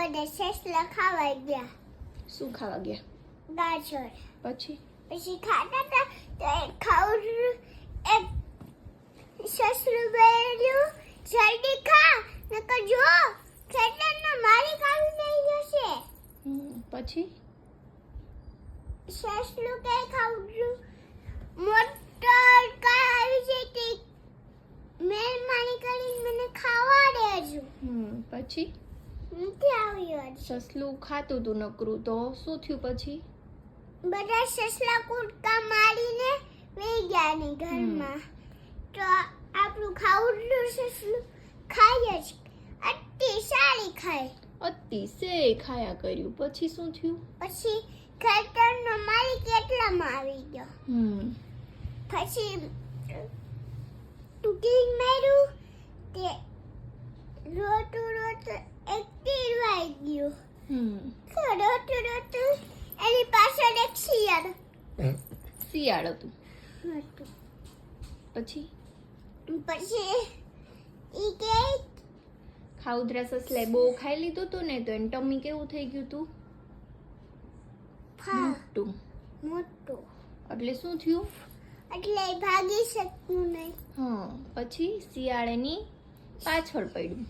બધા સસલા ખાવા ગયા. શું ખાવા ગયા? ગાજર. પછી ખાતા હતા તો એક ખાવું એક સસલું બેઠું જલ્દી ખા નકર જો ખેતરનો માલિક આવી નહીં જશે. પછી સસલું કે ખાવું મોટર કા આવી જતી મહેરબાની કરીને મને ખાવા દેજો. પછી નથી આવ્યો. સસલું ખાતું તું નકરું તો શું થયું પછી? બધા સસલા કૂદકા મારીને વહી ગયા ને ઘરમાં. તો આપણું ખાવું સસલું ખાય જ અતિશય ખાય. અતિશય ખાયા કર્યું. પછી શું થયું? પછી ખેતરનો માલિક એટલામાં આવી ગયો. પછી ટીંગ માર્યું તે રોતું એક તીર વાગી ગયું. રોતું એની પાછળ એક શિયાળ હતું. પછી ઈ કે ખાઉધરા સસલાએ બહુ ખાઈ લીધું તું ને તો એનું ટમી કેવું થઈ ગયું તું? મોટું. એટલે શું થયું? એટલે ભાગી શકતું નહીં. પછી શિયાળેની પાછળ પડ્યું.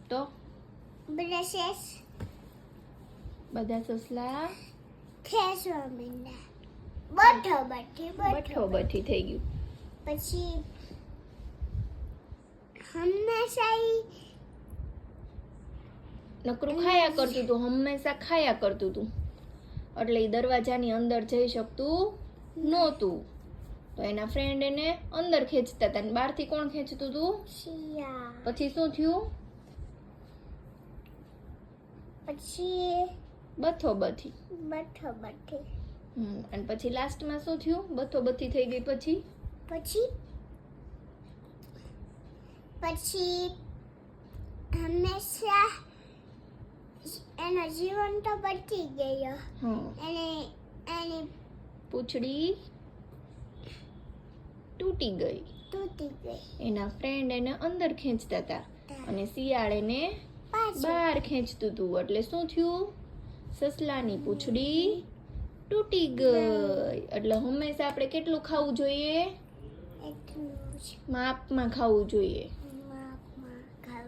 તો બધા સસલા ખેંચવા માંડ્યા. બઠો-બઠી થઈ ગયું. પછી હંમેશા નકરું ખાયા કરતું તું, હંમેશા ખાયા કરતું તું. એટલે એ દરવાજાની અંદર જઈ શકતું નહોતું. તો એના ફ્રેન્ડ એને અંદર ખેંચતા હતા અને બહારથી કોણ ખેંચતું તું? શિયાળ. પછી શું થયું? પછી બથો-બથી. અને પછી લાસ્ટમાં શું થયું? બથો-બથી થઈ ગઈ. પછી હંમેશા એનો જીવન તો બચી ગયો. એની પૂંછડી તૂટી ગઈ. એના ફ્રેન્ડ એને અંદર ખેંચતા હતા અને શિયાળ એને બહાર ખેંચતું હતું. એટલે શું થયું? સસલાની પૂંછડી તૂટી ગઈ. એટલે હંમેશા આપણે કેટલું ખાવું જોઈએ? માપમાં ખાવું જોઈએ.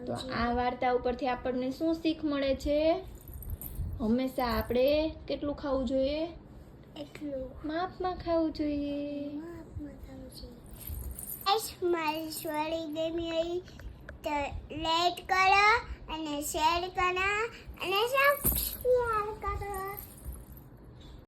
તો આ વાર્તા ઉપરથી આપણને શું શીખ મળે છે? હંમેશા આપણે કેટલું ખાવું જોઈએ? માપમાં ખાવું જોઈએ. મારી સ્ટોરી ગમી હોય તો લાઈક કરો અને શેર કરો અને સબસ્ક્રાઇબ કરો.